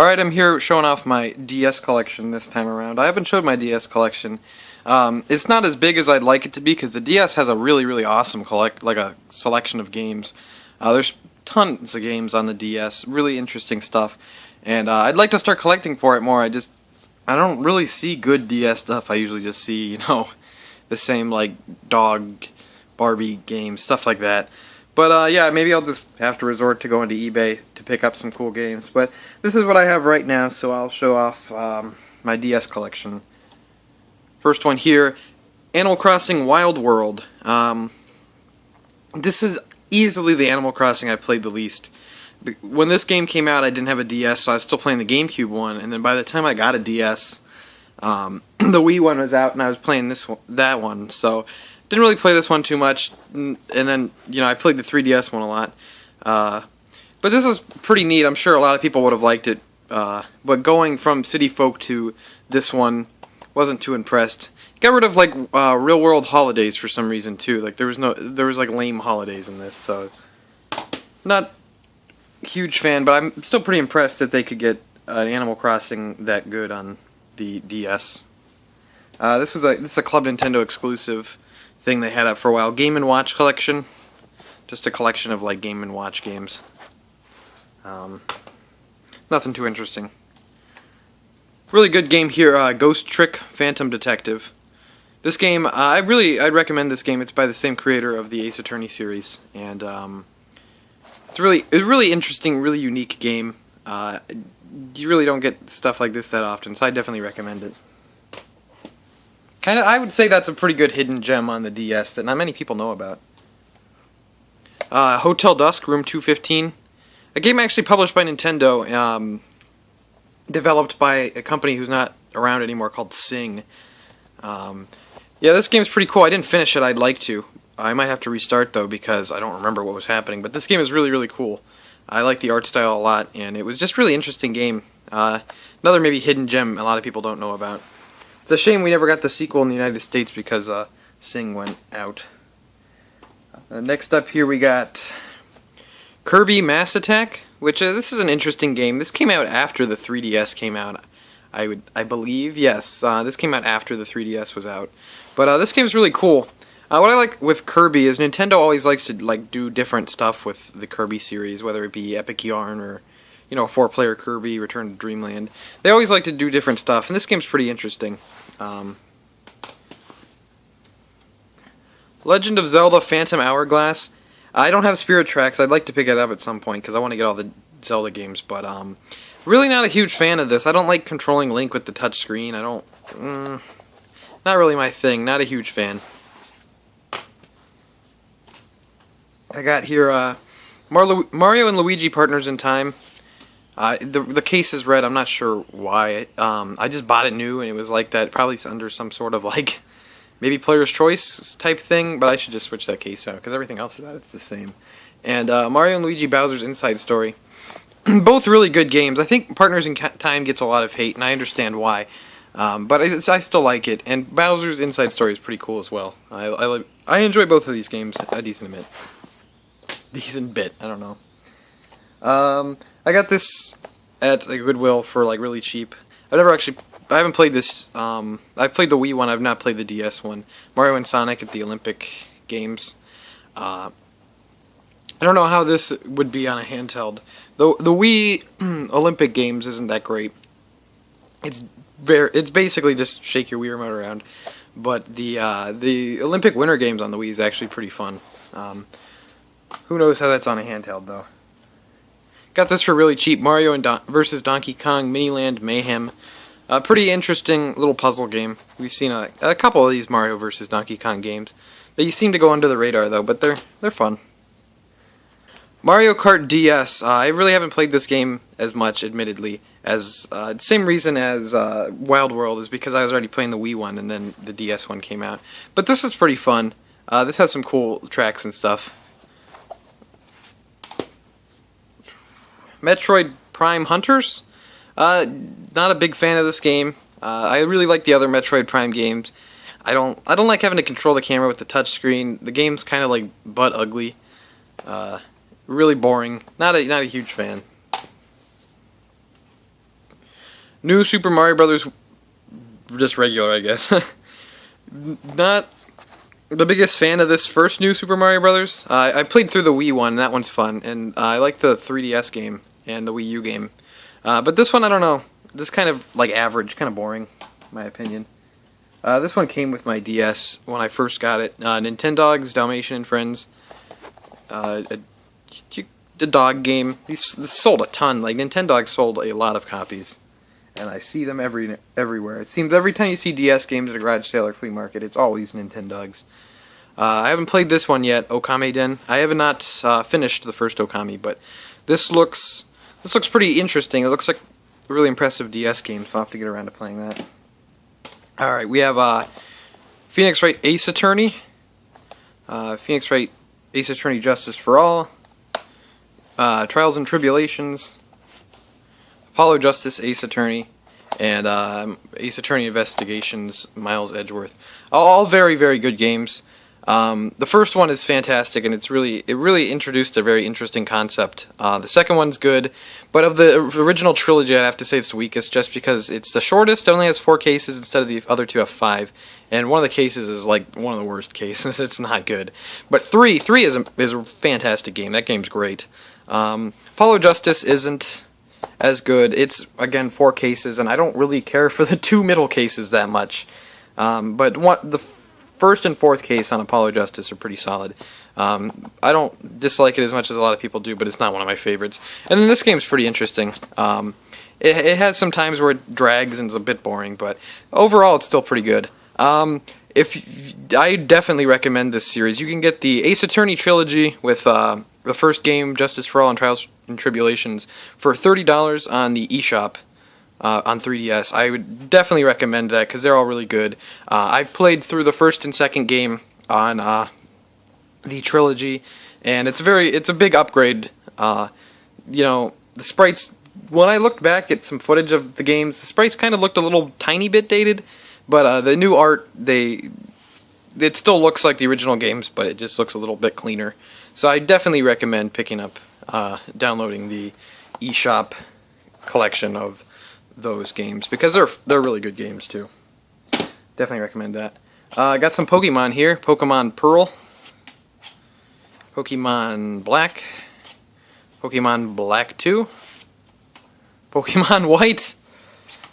Alright, I'm here showing off my DS collection this time around. I haven't showed my DS collection. It's not as big as I'd like it to be because the DS has a really awesome selection of games. There's tons of games on the DS, really interesting stuff. And I'd like to start collecting for it more. I don't really see good DS stuff. I usually just see, the same like dog Barbie games, stuff like that. But yeah, maybe I'll just have to resort to going to eBay to pick up some cool games. But this is what I have right now, so I'll show off my DS collection. First one here, Animal Crossing Wild World. This is easily the Animal Crossing I played the least. When this game came out, I didn't have a DS, so I was still playing the GameCube one. And then by the time I got a DS, the Wii one was out, and I was playing that one. So didn't really play this one too much, and then, I played the 3DS one a lot. But this is pretty neat. I'm sure a lot of people would have liked it. But going from City Folk to this one, wasn't too impressed. Got rid of, real world holidays for some reason, too. There was lame holidays in this, so not a huge fan, but I'm still pretty impressed that they could get Animal Crossing that good on the DS. This is a Club Nintendo exclusive thing they had up for a while. Game & Watch collection. Just a collection of Game & Watch games. Nothing too interesting. Really good game here, Ghost Trick Phantom Detective. This game, I'd recommend this game. It's by the same creator of the Ace Attorney series, and it's a really interesting, really unique game. You really don't get stuff like this that often, so I definitely recommend it. I would say that's a pretty good hidden gem on the DS that not many people know about. Hotel Dusk, Room 215. A game actually published by Nintendo, developed by a company who's not around anymore called Sing. Yeah, this game's pretty cool. I didn't finish it. I'd like to. I might have to restart, though, because I don't remember what was happening. But this game is really cool. I like the art style a lot, and it was just a really interesting game. Another maybe hidden gem a lot of people don't know about. It's a shame we never got the sequel in the United States because Sing went out. Next up here we got Kirby Mass Attack, which this is an interesting game. This came out after the 3DS came out, I believe. Yes, this came out after the 3DS was out. But this game's really cool. What I like with Kirby is Nintendo always likes to do different stuff with the Kirby series, whether it be Epic Yarn or 4-player Kirby, Return to Dreamland. They always like to do different stuff, and this game's pretty interesting. Legend of Zelda Phantom Hourglass. I don't have Spirit Tracks. I'd like to pick it up at some point because I want to get all the Zelda games, but really not a huge fan of this. I don't like controlling Link with the touch screen. Not really my thing. Not a huge fan. I got here Mario and Luigi Partners in Time. The case is red. I'm not sure why. I just bought it new, and it was like that. Probably under some sort of maybe player's choice type thing. But I should just switch that case out because everything else about it's the same. And Mario and Luigi Bowser's Inside Story. Both really good games. I think Partners in Time gets a lot of hate, and I understand why. But I still like it. And Bowser's Inside Story is pretty cool as well. I enjoy both of these games a decent bit. I don't know. I got this at Goodwill for really cheap. I haven't played this. I've played the Wii one. I've not played the DS one. Mario and Sonic at the Olympic Games. I don't know how this would be on a handheld. The Wii Olympic Games isn't that great. It's basically just shake your Wii remote around. But the Olympic Winter Games on the Wii is actually pretty fun. Who knows how that's on a handheld though. Got this for really cheap. Mario vs. Donkey Kong Miniland Mayhem. A pretty interesting little puzzle game. We've seen a couple of these Mario vs. Donkey Kong games. They seem to go under the radar though, but they're fun. Mario Kart DS. I really haven't played this game as much, admittedly, as same reason as Wild World is because I was already playing the Wii one and then the DS one came out. But this is pretty fun. This has some cool tracks and stuff. Metroid Prime Hunters. Not a big fan of this game. I really like the other Metroid Prime games. I don't like having to control the camera with the touch screen. The game's kind of butt ugly. Really boring. Not a huge fan. New Super Mario Brothers, just regular, I guess. Not the biggest fan of this first New Super Mario Brothers. I played through the Wii one, and that one's fun, and I like the 3DS game and the Wii U game. But this one, I don't know. This kind of like average, kind of boring, in my opinion. This one came with my DS when I first got it. Nintendogs, Dalmatian and Friends. A dog game. This sold a ton. Like, Nintendogs sold a lot of copies. And I see them everywhere. It seems every time you see DS games at a garage sale or flea market, it's always Nintendogs. I haven't played this one yet, Okame Den. I have not finished the first Okami, but this looks pretty interesting. It looks like a really impressive DS game, so I'll have to get around to playing that. Alright, we have Phoenix Wright Ace Attorney, Phoenix Wright Ace Attorney Justice for All, Trials and Tribulations, Apollo Justice Ace Attorney, and Ace Attorney Investigations Miles Edgeworth. All very, very good games. The first one is fantastic, and it really introduced a very interesting concept. The second one's good, but of the original trilogy, I'd have to say it's the weakest, just because it's the shortest. It only has 4 cases instead of the other 2 have 5, and one of the cases is like one of the worst cases. It's not good. But 3 is a fantastic game. That game's great. Apollo Justice isn't as good. It's again 4 cases, and I don't really care for the 2 middle cases that much. But the first and 4th case on Apollo Justice are pretty solid. I don't dislike it as much as a lot of people do, but it's not one of my favorites. And then this game's pretty interesting. It has some times where it drags and is a bit boring, but overall it's still pretty good. I definitely recommend this series. You can get the Ace Attorney Trilogy with the first game, Justice for All and Trials and Tribulations, for $30 on the eShop. On 3DS. I would definitely recommend that because they're all really good. I've played through the first and second game on the trilogy, and it's a big upgrade. The sprites, when I looked back at some footage of the games, the sprites kind of looked a little tiny bit dated, but the new art, it still looks like the original games, but it just looks a little bit cleaner. So I definitely recommend picking up, downloading the eShop collection of those games, because they're really good games too. Definitely recommend that. I got some Pokemon here. Pokemon Pearl, Pokemon Black, Pokemon Black 2, Pokemon White.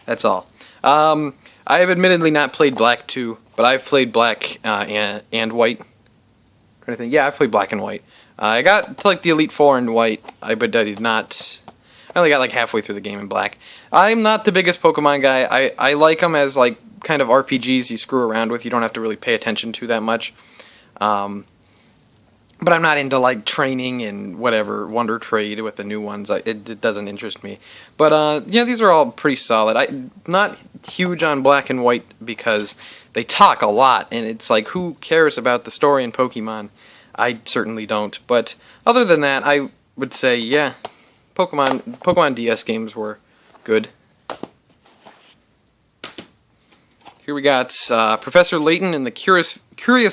That's all. I have admittedly not played Black 2, but I've played Black and White. Kind of thing. Yeah, I've played Black and White. I got to like the Elite Four in White, but I did not. I only got like halfway through the game in Black. I'm not the biggest Pokemon guy. I like them as like kind of RPGs you screw around with. You don't have to really pay attention to that much. But I'm not into like training and whatever, Wonder Trade with the new ones. It doesn't interest me. But yeah, these are all pretty solid. I'm not huge on Black and White because they talk a lot, and it's like, who cares about the story in Pokemon? I certainly don't. But other than that, I would say, yeah, Pokemon DS games were good. Here we got Professor Layton in the Curious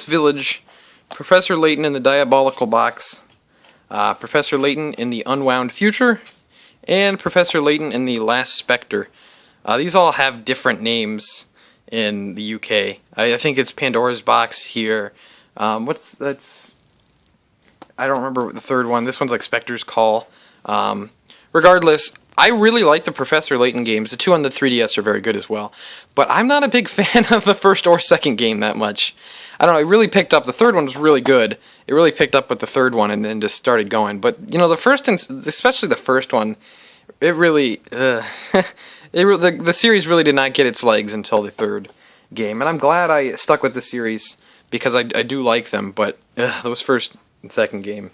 Village, Professor Layton in the Diabolical Box, Professor Layton in the Unwound Future, and Professor Layton in the Last Spectre. These all have different names in the UK. I think it's Pandora's Box here. That's... I don't remember the third one. This one's like Spectre's Call. Regardless, I really like the Professor Layton games. The 2 on the 3DS are very good as well. But I'm not a big fan of the first or second game that much. I don't know, it really picked up. The third one was really good. It really picked up with the third one and then just started going. But, the first, especially the first one, it really... the series really did not get its legs until the third game. And I'm glad I stuck with the series because I do like them. But those first and second game,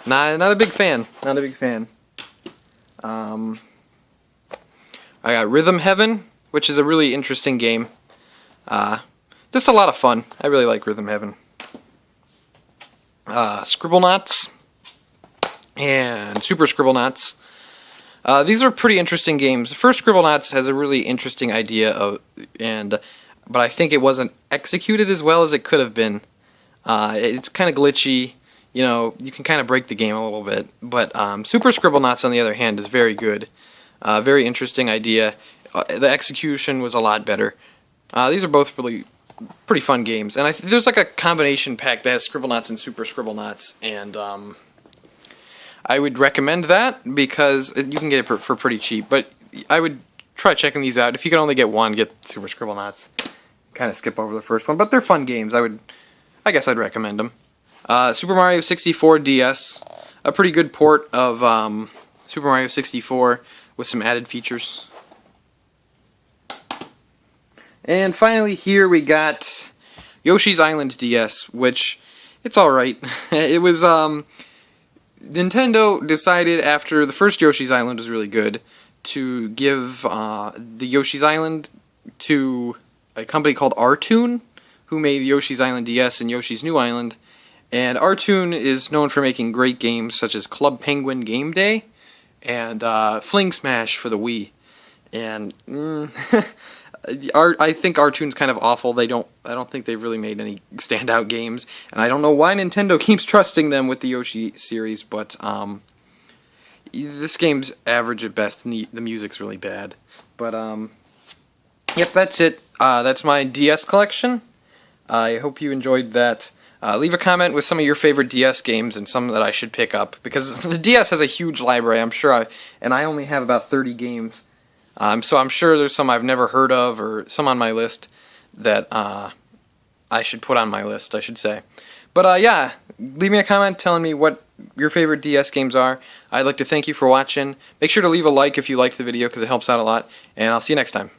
not a big fan. Not a big fan. I got Rhythm Heaven, which is a really interesting game. Just a lot of fun. I really like Rhythm Heaven. Scribblenauts and Super Scribblenauts. These are pretty interesting games. The first Scribblenauts has a really interesting idea but I think it wasn't executed as well as it could have been. It's kind of glitchy. You can kind of break the game a little bit. But Super Scribblenauts, on the other hand, is very good. Very interesting idea. the execution was a lot better. These are both really pretty fun games, and there's like a combination pack that has Scribblenauts and Super Scribblenauts, and I would recommend that because you can get it for pretty cheap. But I would try checking these out. If you can only get one, get Super Scribblenauts. Kind of skip over the first one, but they're fun games. I guess I'd recommend them. Super Mario 64 DS, a pretty good port of Super Mario 64 with some added features. And finally, here we got Yoshi's Island DS, which it's all right. It was Nintendo decided after the first Yoshi's Island was really good to give the Yoshi's Island to a company called R-Tune, who made Yoshi's Island DS and Yoshi's New Island. And R-Tune is known for making great games such as Club Penguin Game Day and Fling Smash for the Wii. And I think R-Tune's kind of awful. I don't think they've really made any standout games, and I don't know why Nintendo keeps trusting them with the Yoshi series. But this game's average at best, and the music's really bad. But yep, that's it. That's my DS collection. I hope you enjoyed that. Leave a comment with some of your favorite DS games and some that I should pick up, because the DS has a huge library, I'm sure, and I only have about 30 games. So I'm sure there's some I've never heard of, or some on my list that I should put on my list, I should say. But yeah, leave me a comment telling me what your favorite DS games are. I'd like to thank you for watching. Make sure to leave a like if you liked the video, because it helps out a lot, and I'll see you next time.